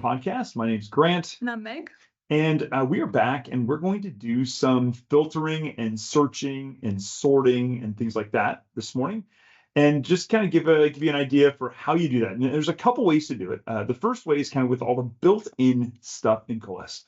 podcast. My name's Grant. And I'm Meg. And we are back, and we're going to do some filtering and searching and sorting and things like that this morning. And just kind of give you an idea for how you do that. And there's a couple ways to do it. The first way is kind of with all the built-in stuff in Coalesce,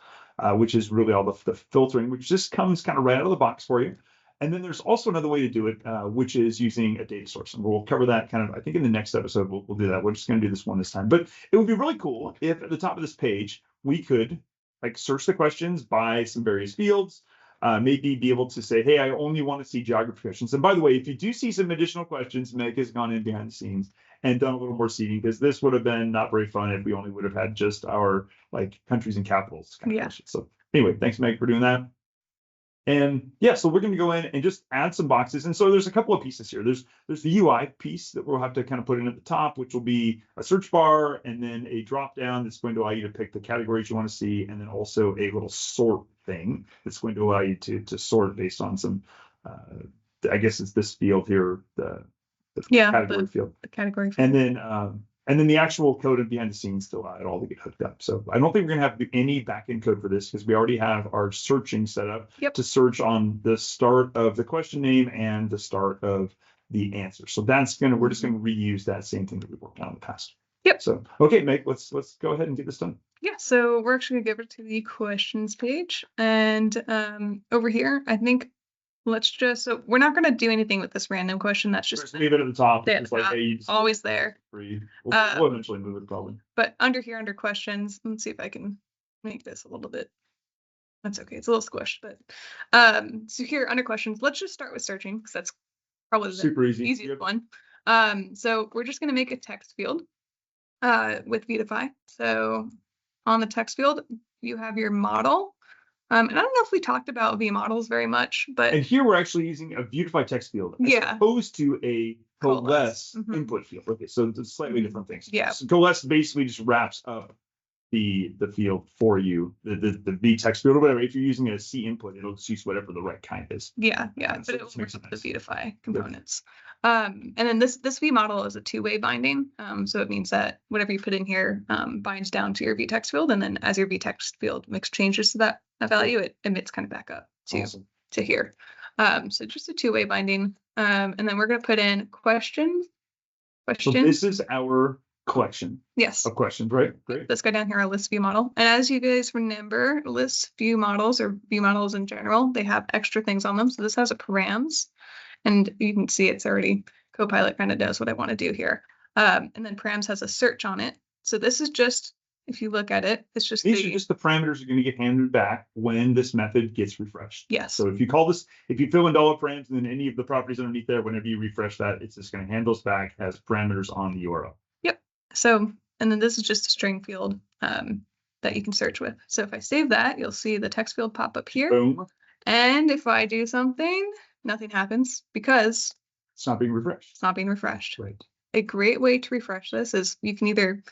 which is really all the filtering, which just comes kind of right out of the box for you. And then there's also another way to do it, which is using a data source. And we'll cover that kind of, I think in the next episode, we'll do that. We're just going to do this one this time. But it would be really cool if at the top of this page, we could like search the questions by some various fields, maybe be able to say, hey, I only want to see geography questions. And by the way, if you do see some additional questions, Meg has gone in behind the scenes and done a little more seeding, because this would have been not very fun if we only would have had just our like countries and capitals kind of questions. So anyway, thanks, Meg, for doing that. And yeah, so we're going to go in and just add some boxes. And so there's a couple of pieces here. There's the UI piece that we'll have to kind of put in at the top, which will be a search bar and then a drop down that's going to allow you to pick the categories you want to see, and then also a little sort thing that's going to allow you to sort based on some, I guess it's this field here, the category field. The category field. And then the actual code and behind the scenes to allow it all to get hooked up. So I don't think we're going to have any backend code for this because we already have our searching set up to search on the start of the question name and the start of the answer. So we're just going to reuse that same thing that we worked on in the past. Yep. So, okay, Meg, let's go ahead and get this done. Yeah, so we're actually going to give it to the questions page. And over here, I think so we're not going to do anything with this random question. That's just leave it at the top. It's like, hey, always there. We'll eventually move it probably. But under questions, let's see if I can make this a little bit. That's okay. It's a little squished, but so here under questions, let's just start with searching because that's probably the super easiest one. So we're just going to make a text field with Viewtify. So on the text field, you have your model. And I don't know if we talked about V models very much, but and here we're actually using a Viewtify text field as opposed to a Coalesce input field. Okay, so it's slightly different things. Yeah. So Coalesce basically just wraps up the field for you, the V text field or whatever. If you're using a C input, it'll choose whatever the right kind is. Yeah, but it will work with the Viewtify components. And then this V model is a two-way binding. So it means that whatever you put in here binds down to your V text field, and then as your V text field makes changes to that value, it emits kind of back up to here. So just a two-way binding. And then we're going to put in question. So this is our collection of questions, right? Great. Let's go down here, our list view model. And as you guys remember, list view models or view models in general, they have extra things on them. So this has a params, and you can see it's already Copilot kind of does what I want to do here. And then params has a search on it. So this is just, if you look at it, it's just these are just the parameters are going to get handed back when this method gets refreshed. Yes. So if you call this, if you fill in $params and then any of the properties underneath there, whenever you refresh that, it's just going to hand those back as parameters on the URL. Yep. So, and then this is just a string field that you can search with. So if I save that, you'll see the text field pop up here. Boom. And if I do something, nothing happens because it's not being refreshed. It's not being refreshed. Right. A great way to refresh this is you can either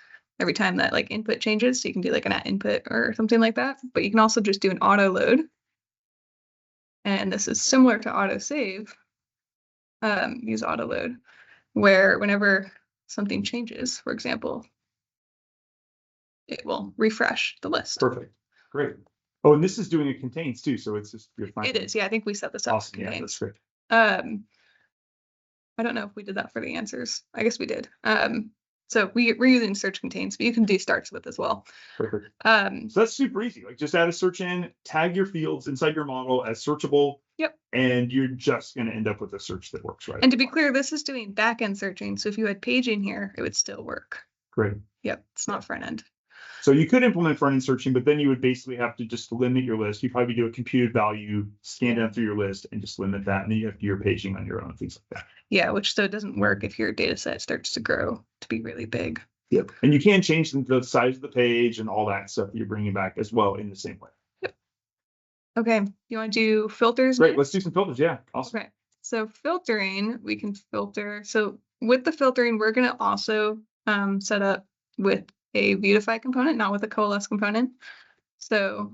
every time that like input changes, so you can do like an @input or something like that, but you can also just do an auto load. And this is similar to auto save. Use auto load, where whenever something changes, for example, it will refresh the list. Perfect. Great. Oh, and this is doing it contains too, so it's just you're fine. It is, yeah. I think we set this up. Awesome. Yeah, that's great. I don't know if we did that for the answers. I guess we did. So we're using search contains, but you can do starts with as well. Perfect. So that's super easy. Like just add a search in, tag your fields inside your model as searchable. Yep. And you're just going to end up with a search that works right. And to be clear, this is doing back-end searching. So if you had paging here, it would still work. Great. Yep. It's not front end. So you could implement front-end searching, but then you would basically have to just limit your list. You probably do a computed value, scan down through your list, and just limit that. And then you have to do your paging on your own, things like that. Yeah, which so it doesn't work if your data set starts to grow to be really big. Yep. And you can change the size of the page and all that stuff that you're bringing back as well in the same way. Yep. Okay. You want to do filters? Great. Let's do some filters. Yeah. Awesome. Okay. So filtering, we can filter. So with the filtering, we're going to also set up with a Viewtify component, not with a Coalesce component. So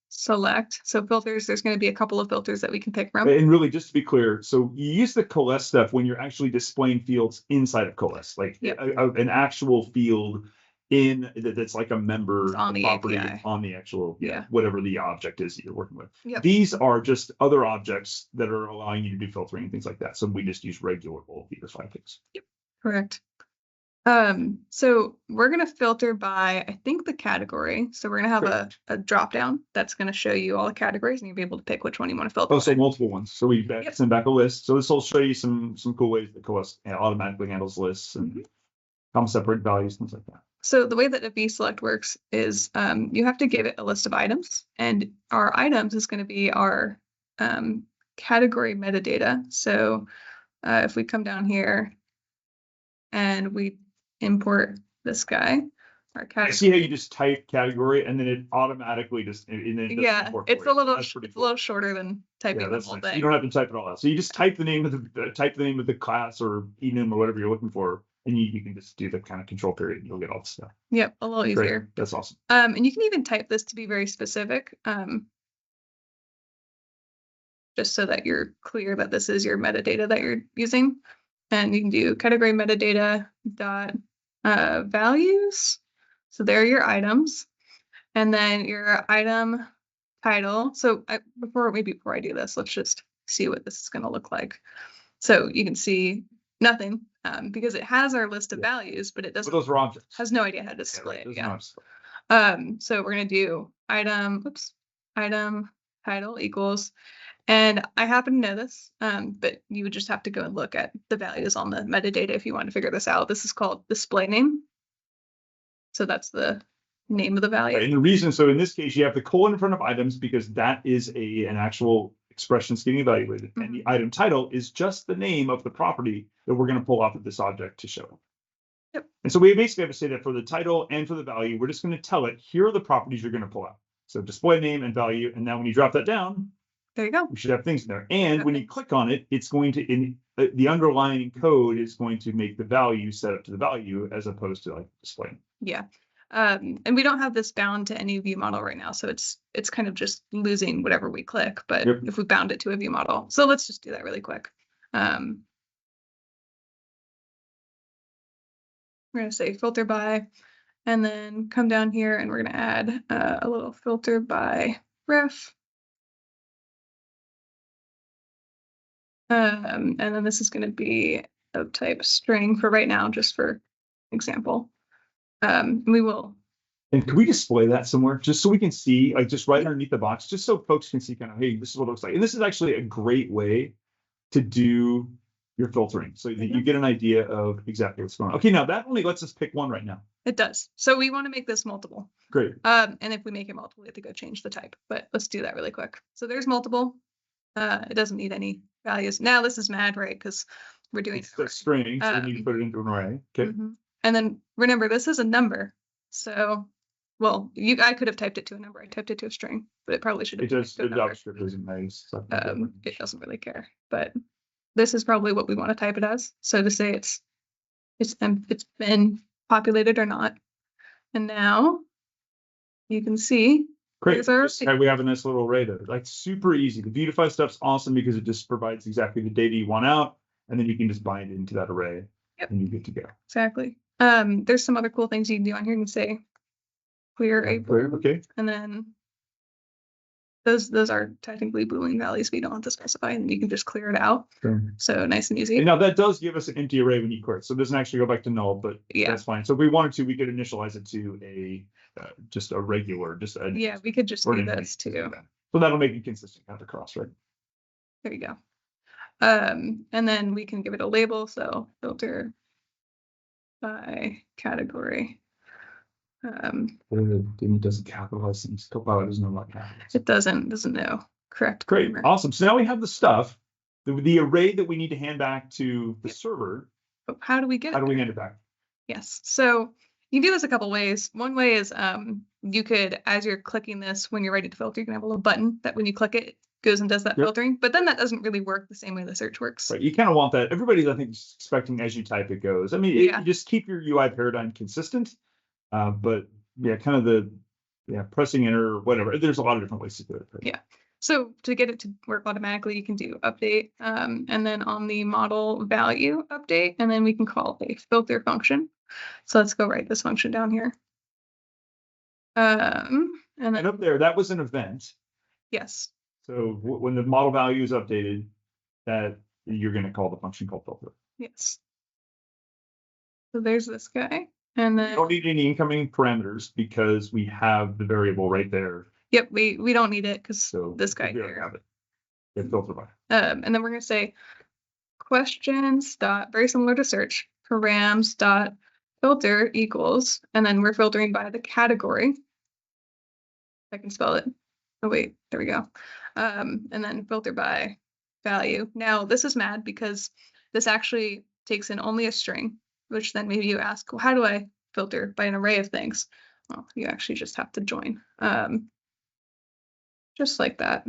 select. So filters, there's going to be a couple of filters that we can pick from. And really, just to be clear, so you use the Coalesce stuff when you're actually displaying fields inside of Coalesce, like an actual field that's like a member It's on the property API. on the actual, Yeah. whatever the object is that you're working with. Yep. These are just other objects that are allowing you to do filtering and things like that. So we just use regular old find things. Yep. Correct. So we're going to filter by, I think, the category. So we're going to have a drop down that's going to show you all the categories, and you'll be able to pick which one you want to filter. Oh, so multiple ones. So we Yep. send back a list. So this will show you some cool ways that Coalesce automatically handles lists and separate values, things like that. So the way that a vSelect works is you have to give it a list of items, and our items is going to be our category metadata. So if we come down here and we import this guy, our category. I see how you just type category and then it automatically just it's a little shorter than typing the whole thing. You don't have to type it all out. So you just type the name of the class or enum or whatever you're looking for, and you can just do the kind of control period and you'll get all the stuff. Yep, a little easier. Great. That's awesome. And you can even type this to be very specific, just so that you're clear that this is your metadata that you're using. And you can do category metadata dot values. So there are your items, and then your item title. So before I do this, let's just see what this is going to look like. So you can see nothing because it has our list of values, but it doesn't. But those are objects. Has no idea how to display it. Yeah. So we're going to do item title equals. And I happen to know this, but you would just have to go and look at the values on the metadata if you want to figure this out. This is called display name. So that's the name of the value. Right. And the reason, so in this case, you have the colon in front of items because that is an actual expression that's getting evaluated. And the item title is just the name of the property that we're going to pull off of this object to show. Yep. And so we basically have to say that for the title and for the value, we're just going to tell it, here are the properties you're going to pull out. So display name and value. And now when you drop that down, there you go. We should have things in there. And when you click on it, it's going to, the underlying code is going to make the value set up to the value as opposed to like display. Yeah. And we don't have this bound to any view model right now. So it's kind of just losing whatever we click, but if we bound it to a view model. So let's just do that really quick. We're going to say filter by, and then come down here and we're going to add a little filter by ref. And then this is going to be of type string for right now, just for example. We will. And can we display that somewhere just so we can see, like just right underneath the box, just so folks can see kind of, hey, this is what it looks like. And this is actually a great way to do your filtering so that you get an idea of exactly what's going on. Okay, now that only lets us pick one right now. It does. So we want to make this multiple. Great. And if we make it multiple, we have to go change the type, but let's do that really quick. So there's multiple. It doesn't need any values. Now this is mad, right? Because we're doing it's a string, so we need to put it into an array. Okay. And then remember, this is a number. So, well, I could have typed it to a number. I typed it to a string, but it probably should have. The JavaScript doesn't nice. It doesn't really care, but this is probably what we want to type it as. So to say it's been populated or not. And now you can see. Great. We have a nice little array there. Like super easy. The Beautify stuff's awesome because it just provides exactly the data you want out, and then you can just bind it into that array, and you're good to go. Exactly. There's some other cool things you can do on here. You can say clear a Boolean, okay, and then those are technically Boolean values, but you don't have to specify, and you can just clear it out. Sure. So nice and easy. And now that does give us an empty array when you clear it, so it doesn't actually go back to null, but that's fine. So if we wanted to, we could initialize it to a just a regular, we could just do this too. So that'll make it consistent kind of across, right? There you go. And then we can give it a label. So filter by category. It doesn't capitalize things. Copilot doesn't know about capitals. It doesn't know. Correct. Great. Awesome. So now we have the stuff, the array that we need to hand back to the server. But how do we get it? How do we hand it back? Yes. So you can do this a couple ways. One way is you could, as you're clicking this, when you're ready to filter, you can have a little button that when you click it goes and does that filtering. But then that doesn't really work the same way the search works. Right. You kind of want that. Everybody's, I think, expecting as you type it goes. I mean, you just keep your UI paradigm consistent. But kind of the pressing enter or whatever. There's a lot of different ways to do it. Right? Yeah. So to get it to work automatically, you can do update, and then on the model value update, and then we can call a filter function. So let's go write this function down here. And then up there, that was an event. yes. So when the model value is updated, that you're going to call the function called filter. Yes. So there's this guy. And You then don't need any incoming parameters because we have the variable right there. yep, we don't need it because So this guy we already here. have it. It's filter by. And then we're gonna say questions dot, very similar to search, params dot filter equals, and then we're filtering by the category. I can spell it. Oh wait, there we go. And then filter by value. Now this is mad because this actually takes in only a string, which then maybe you ask, well, how do I filter by an array of things? Well, you actually just have to join. Just like that.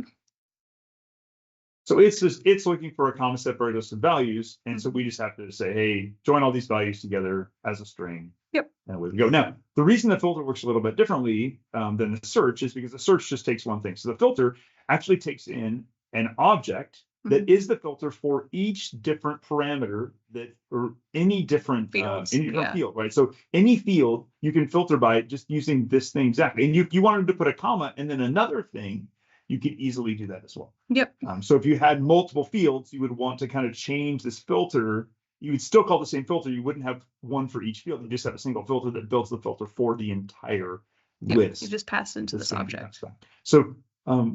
So it's looking for a common separator list of values, and so we just have to say, hey, join all these values together as a string. Yep. And away we go. Now, the reason the filter works a little bit differently than the search is because the search just takes one thing. So the filter actually takes in an object that is the filter for each different parameter that, or any different field, right? So any field you can filter by just using this thing exactly. And you wanted to put a comma and then another thing, you could easily do that as well. Yep. So if you had multiple fields, you would want to kind of change this filter. You would still call the same filter. You wouldn't have one for each field. You just have a single filter that builds the filter for the entire list. You just pass into this object. So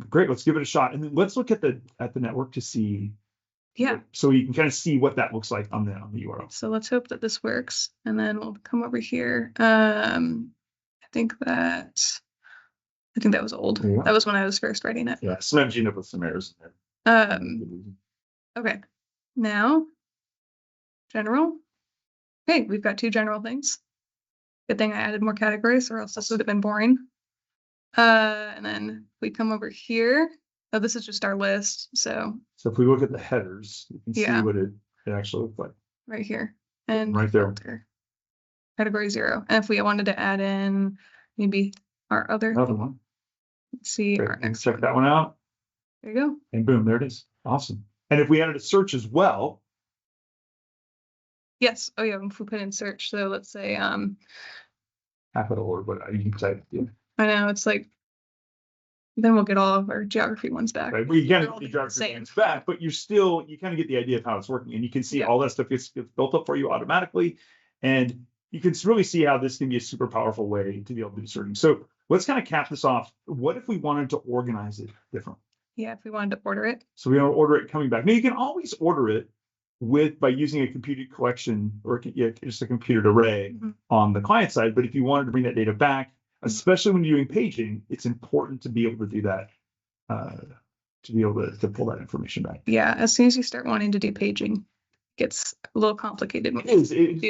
great. Let's give it a shot, and then let's look at the network to see. Yeah. So you can kind of see what that looks like on the URL. So let's hope that this works, and then we'll come over here. I think that was old. Yeah. That was when I was first writing it. Yeah. Sometimes you end up with some errors in there. Okay. Now, general. Okay, we've got two general things. Good thing I added more categories, or else this would have been boring. And then we come over here. Oh, this is just our list. So if we look at the headers, you can see what it actually looks like. Right here. And right there. Filter. Category 0. And if we wanted to add in maybe our another one. Let's see. Our next check that one out. There you go. And boom, there it is. Awesome. And if we added a search as well. Yes. Oh yeah, if we put in search. So let's say capital or what you can type. Yeah. I know, it's like, then we'll get all of our geography ones back. Right. Well, you kind of get the geography ones back, but you kind of get the idea of how it's working, and you can see all that stuff gets built up for you automatically, and you can really see how this can be a super powerful way to be able to do sorting. So let's kind of cap this off. What if we wanted to organize it differently? Yeah, if we wanted to order it. So we want to order it coming back. Now you can always order it by using a computed collection or just a computed array on the client side. But if you wanted to bring that data back, especially when you're doing paging, it's important to be able to do that, to be able to pull that information back. Yeah, as soon as you start wanting to do paging, it gets a little complicated.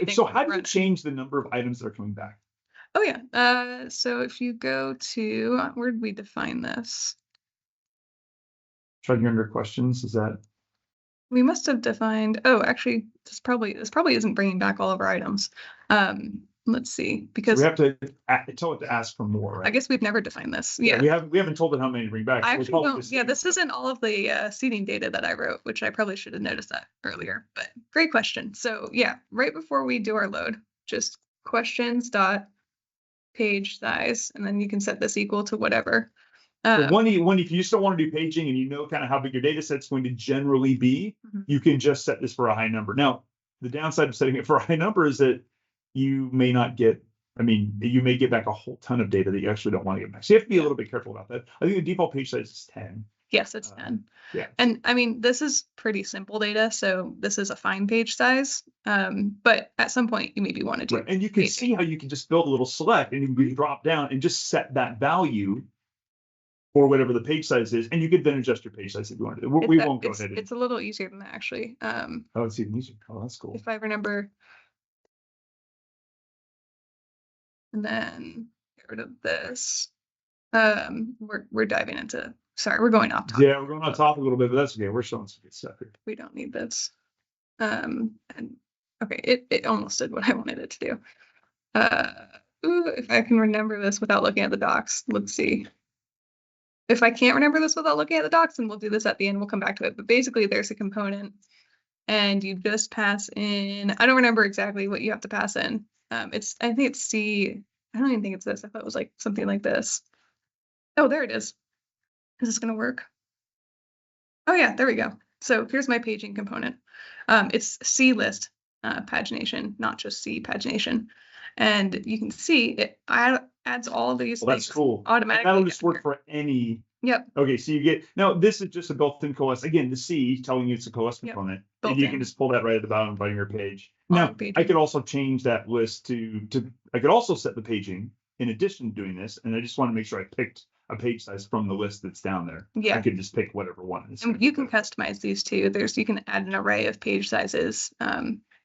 So how do you change the number of items that are coming back? Oh yeah. So if you go to, where did we define this? Checking under questions, is that? We must have defined, oh, actually, this probably isn't bringing back all of our items. Let's see, because so we have to tell it to ask for more, right? I guess we've never defined this. Yeah, we haven't told it how many to bring back. I actually don't. Yeah, this isn't all of the seeding data that I wrote, which I probably should have noticed that earlier. But great question. So yeah, right before we do our load, just questions dot page size, and then you can set this equal to whatever. So one, if you just don't want to do paging and you know kind of how big your data set's going to generally be, you can just set this for a high number. Now, the downside of setting it for a high number is that you may not get, you may get back a whole ton of data that you actually don't want to get back. So you have to be a little bit careful about that. I think the default page size is 10. Yes, it's 10. Yeah. And this is pretty simple data, so this is a fine page size. But at some point you maybe want to do. Right. And you can see how you can just build a little select and you can drop down and just set that value or whatever the page size is, and you could then adjust your page size if you want to. We won't go ahead. It's a little easier than that, actually. Oh, it's even easier. Oh, that's cool. If I remember. And then get rid of this. We're diving into. Sorry, we're going off topic. Yeah, we're going off topic a little bit, but that's okay. We're showing some good stuff here. We don't need this. And okay, it almost did what I wanted it to do. If I can remember this without looking at the docs, let's see. If I can't remember this without looking at the docs, then we'll do this at the end. We'll come back to it. But basically, there's a component, and you just pass in. I don't remember exactly what you have to pass in. I think it's C. I don't even think it's this. I thought it was like something like this. Oh, there it is. Is this going to work? Oh yeah, there we go. So here's my paging component. It's C list pagination, not just C pagination. And you can see it adds all of these Well, that's things cool. automatically. That'll just down work here. for any. Yep. Okay, so you get now this is just a built-in Coalesce. Again, the C telling you it's a Coalesce Yep. component, Built and you in. can just pull that right at the bottom of your page. All Now, the paging. I could also change that list to I could also set the paging in addition to doing this, and I just want to make sure I picked a page size from the list that's down there. Yeah. I could just pick whatever one. And you can customize these too. You can add an array of page sizes.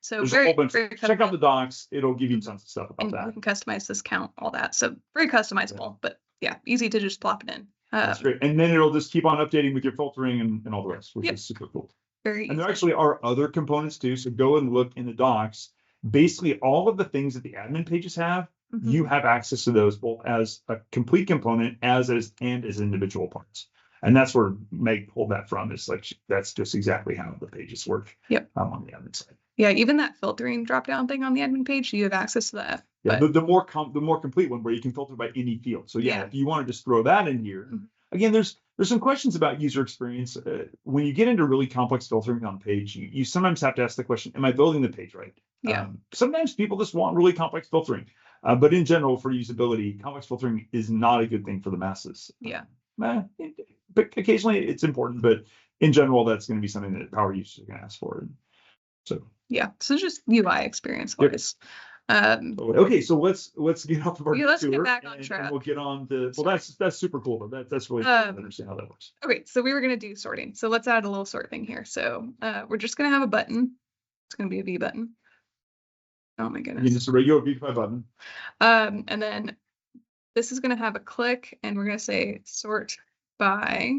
So There's very, a whole bunch. very Check out the docs. It'll give you tons of stuff about and that. you can customize this count, all that. So very customizable, but yeah, easy to just plop it in. That's great. And then it'll just keep on updating with your filtering and all the rest, which is super cool. Very And there actually are other components too. So go and look in the docs. Basically, all of the things that the admin pages have, you have access to those both as a complete component and as individual parts. And that's where Meg pulled that from. Is like that's just exactly how the pages work. Yep. On the admin side. Yeah, even that filtering drop down thing on the admin page, you have access to that. Yeah, the more complete one where you can filter by any field. So yeah, if you want to just throw that in here, again, there's some questions about user experience. When you get into really complex filtering on a page, you sometimes have to ask the question, am I building the page right? Yeah. Sometimes people just want really complex filtering. But in general, for usability, complex filtering is not a good thing for the masses. Yeah. But occasionally it's important, but in general, that's going to be something that power users are going to ask for. So yeah, so just UI experience wise. Okay, so let's get off of our let's get back on track. And we'll get on the that's super cool. That's really cool to understand how that works. Okay, so we were gonna do sorting. So let's add a little sort thing here. So we're just gonna have a button. It's gonna be a V button. Oh my goodness. Just a regular V5 button. And then this is gonna have a click, and we're gonna say sort by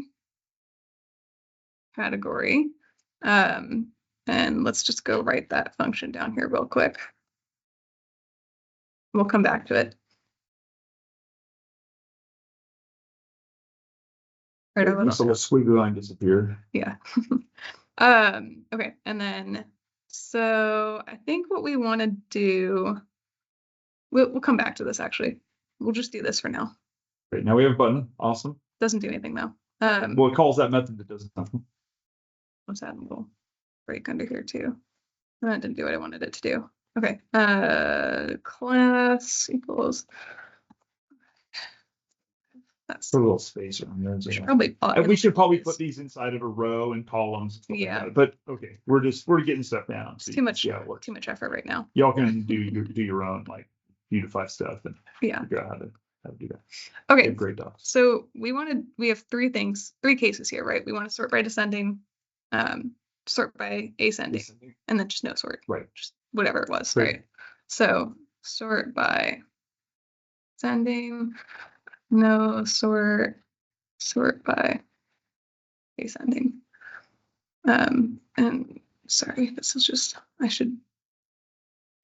category. And let's just go write that function down here real quick. We'll come back to it. Right, so the squiggly line disappeared. Yeah. Okay, and then so I think what we want to do, we'll come back to this actually. We'll just do this for now. Great. Now we have a button. Awesome. Doesn't do anything though. Well, it calls that method that does nothing. Let's add a little break under here too. That didn't do what I wanted it to do. Okay. Class equals. That's a little space around there. We should probably put these inside of a row and columns. Yeah. Like but okay, we're getting stuff down. So too much effort right now. Y'all can do your own like unify stuff and figure out how to do that. Okay. Great docs. So we have three cases here, right? We want to sort by descending, sort by ascending, and then just no sort. Right. Just whatever it was, right? So sort by ascending, no sort by ascending. And sorry, this is just, I should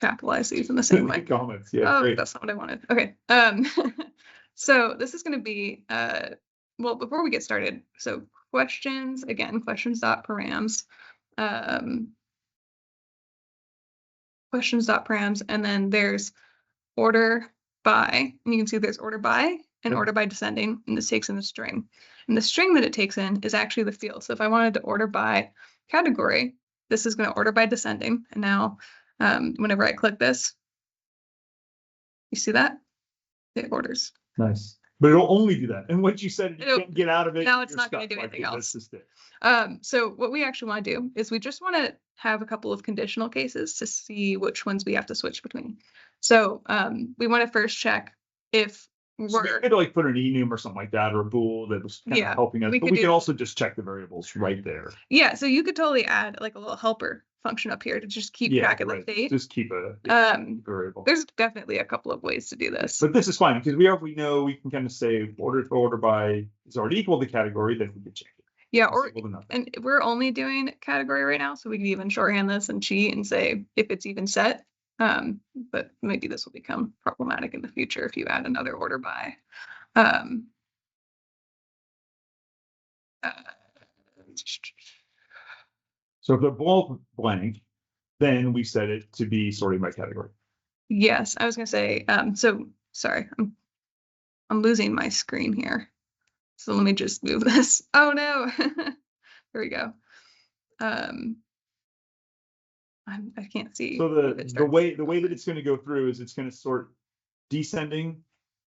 capitalize these in the same way. Comments, yeah. Great. That's not what I wanted. Okay. So this is going to be, well, before we get started, so questions, again, questions.params, questions.params, and then there's order by, and you can see there's order by and order by descending, and this takes in the string. And the string that it takes in is actually the field. So if I wanted to order by category, this is going to order by descending. And now whenever I click this, you see that? It orders. Nice. But it'll only do that. And once you said it, you can't get out of it. Now it's not going to do anything else. That's just it. So what we actually want to do is we just want to have a couple of conditional cases to see which ones we have to switch between. So we want to first check if so we could like put an enum or something like that, or a bool that was kind of helping us. But we can also just check the variables right there. Yeah, so you could totally add like a little helper function up here to just keep track of the state. Just keep a variable. There's definitely a couple of ways to do this. But this is fine because we know we can kind of say order by is already equal to category, then we can check it. Yeah, and we're only doing category right now, so we can even shorthand this and cheat and say if it's even set. But maybe this will become problematic in the future if you add another order by. So if they're both blank, then we set it to be sorting by category. Yes, I was gonna say, so sorry, I'm losing my screen here. So let me just move this. Oh no. There we go. I can't see. So if it starts. the way that it's going to go through is it's going to sort descending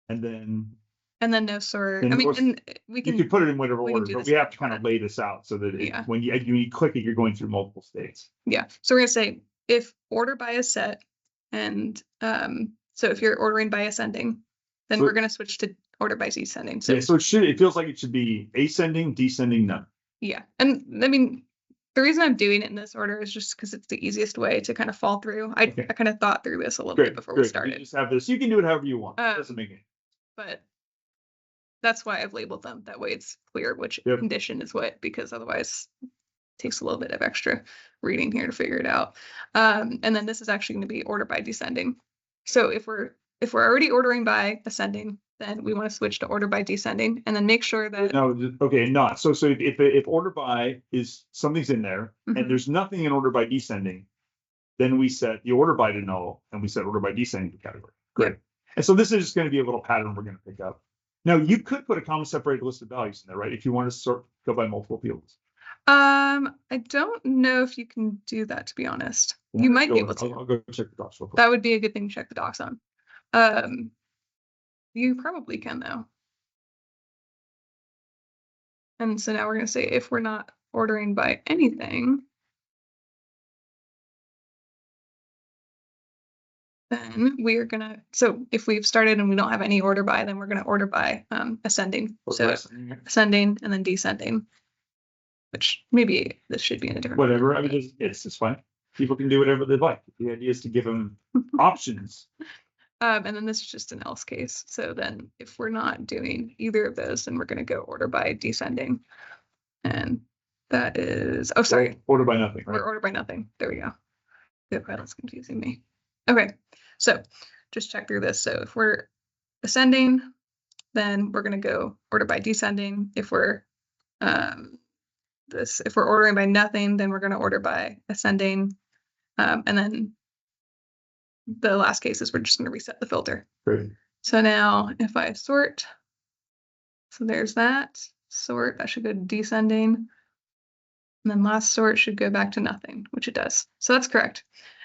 and then no sort. and I mean, or and you could put it in whatever we can order, do but this we have to if you kind of want. lay this out so that Yeah. when you click it, you're going through multiple states. Yeah. So we're gonna say if order by is set, and so if you're ordering by ascending, then So- we're gonna switch to order by descending. So Yeah, so it feels like it should be ascending, descending, none. yeah, and I mean, the reason I'm doing it in this order is just because it's the easiest way to kind of fall through. I Okay. kind of thought through this a little Great, bit before we great. You started, just have this. You can do it however you want. It Um, doesn't make any. but that's why I've labeled them. That way it's clear which Yep. condition is what, because otherwise it takes a little bit of extra reading here to figure it out. And then this is actually going to be order by descending. So if we're already ordering by ascending, then we want to switch to order by descending, and then make sure that No, okay, not so. So if order by is something's in there Mhm. and there's nothing in order by descending, then we set the order by to null and we set order by descending to category. Great. And so this is just going to be a little pattern we're going to pick up. Now you could put a comma separated list of values in there, right? If you want to go by multiple fields. I don't know if you can do that, to be honest. You might be able to. I'll go check the docs real quick. That would be a good thing to check the docs on. You probably can though. And so now we're going to say if we're not ordering by anything, then we are going to, so if we've started and we don't have any order by, then we're going to order by ascending. So ascending and then descending, which maybe this should be in a different whatever. I mean, it's fine. People can do whatever they like. The idea is to give them options. And then this is just an else case. So then if we're not doing either of those, then we're going to go order by descending. And that is, oh, sorry. Order by nothing, right? We're order by nothing. There we go. Okay, that's confusing me. Okay, so just check through this. So if we're ascending, then we're going to go order by descending. If we're if we're ordering by nothing, then we're going to order by ascending. And then the last case is we're just going to reset the filter. Great. So now if I sort, so there's that sort, that should go to descending. And then last sort should go back to nothing, which it does. So that's correct.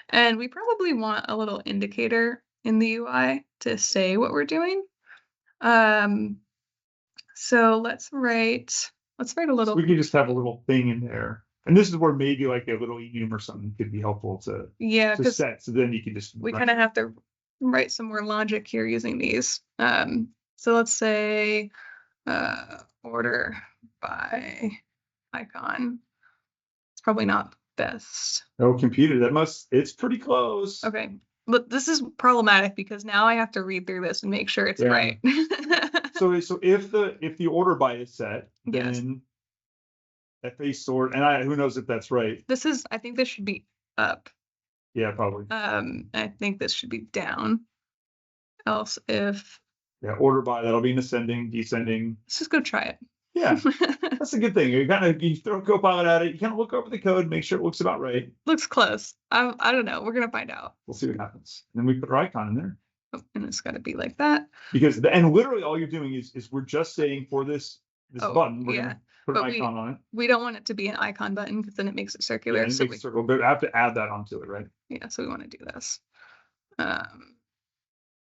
And we probably want a little indicator in the UI to say what we're doing. So let's write a little. So we could just have a little thing in there. And this is where maybe like a little enum or something could be helpful to set. So then you can just we kind of have to write some more logic here using these. So let's say order by icon. It's probably not best. No computer. It's pretty close. Okay. But this is problematic because now I have to read through this and make sure it's right. So if the order by is set, then FA sort, and who knows if that's right. I think this should be up. Yeah, probably. I think this should be down. Else if order by, that'll be an ascending, descending. Let's just go try it. Yeah, that's a good thing. You throw Copilot at it, you kind of look over the code, make sure it looks about right. Looks close. I don't know. We're gonna find out. We'll see what happens. And then we put our icon in there. Oh, and it's got to be like that. Because and literally all you're doing is we're just saying for this button, we're gonna put an icon on it. We don't want it to be an icon button because then it makes it circular. Yeah, it makes it circle, but I have to add that onto it, right? Yeah, so we want to do this.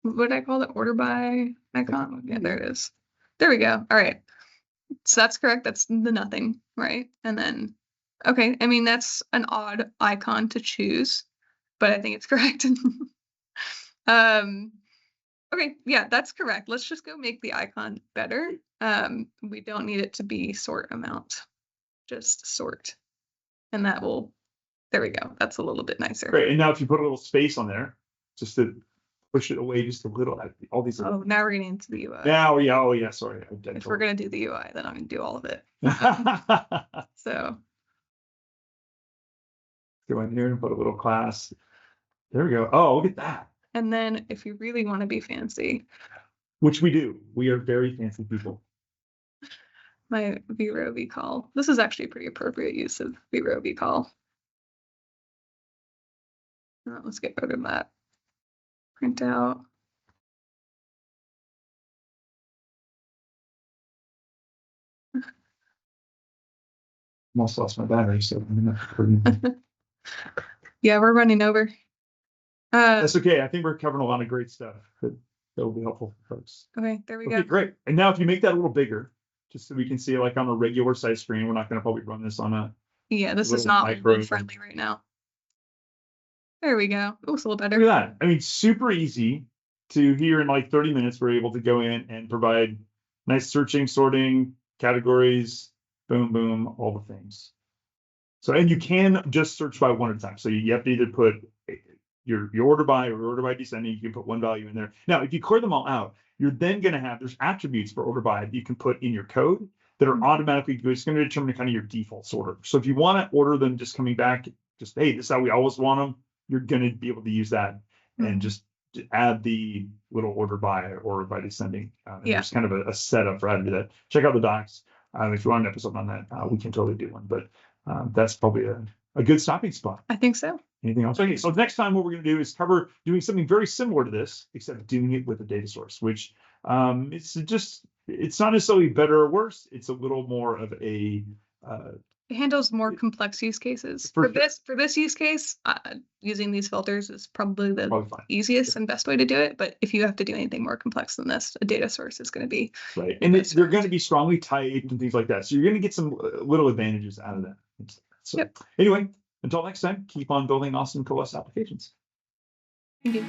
What did I call it? Order by icon? Yeah, there it is. There we go. All right. So that's correct. That's the nothing, right? And then, okay, I mean, that's an odd icon to choose, but I think it's correct. Okay, yeah, that's correct. Let's just go make the icon better. We don't need it to be sort amount, just sort. And that will, there we go. That's a little bit nicer. Great. And now if you put a little space on there, just to push it away just a little, all these. Oh, now we're getting into the UI. Now, yeah, oh yeah, sorry. If we're gonna do the UI, then I'm gonna do all of it. So go in here and put a little class. There we go. Oh, look at that. And then if you really want to be fancy, which we do, we are very fancy people. My vrow vcall. This is actually a pretty appropriate use of vrow vcall. Let's get rid of that. print out. Almost lost my battery, so I'm gonna Yeah, we're running over. That's okay. I think we're covering a lot of great stuff that will be helpful for folks. Okay, there we Okay, go. great. And now if you make that a little bigger, just so we can see it like on a regular size screen, we're not going to probably run this on a Yeah, this is little not micro. mobile friendly right now. There we go. Oh, it's a little better. Look at that. I mean, super easy to here in like 30 minutes. We're able to go in and provide nice searching, sorting, categories, boom, boom, all the things. So, and you can just search by one at a time. So you have to either put your order by or order by descending. You can put one value in there. Now, if you clear them all out, you're then going to have, there's attributes for order by that you can put in your code that are automatically, it's going to determine kind of your default sorter. So if you want to order them just coming back, just, hey, this is how we always want them, you're going to be able to use that and just add the little order by descending. There's kind of a setup for how to do that. Check out the docs. If you want an episode on that, we can totally do one. But that's probably a good stopping spot. I think so. Anything else? Okay, so next time what we're going to do is cover doing something very similar to this, except doing it with a data source, which it's not necessarily better or worse. It's a little more of a it handles more complex use cases. For this use case, using these filters is probably the easiest and best way to do it. But if you have to do anything more complex than this, a data source is going to be right. And they're going to be strongly typed and things like that. So you're going to get some little advantages out of that. So anyway, until next time, keep on building awesome Coalesce applications. Thank you.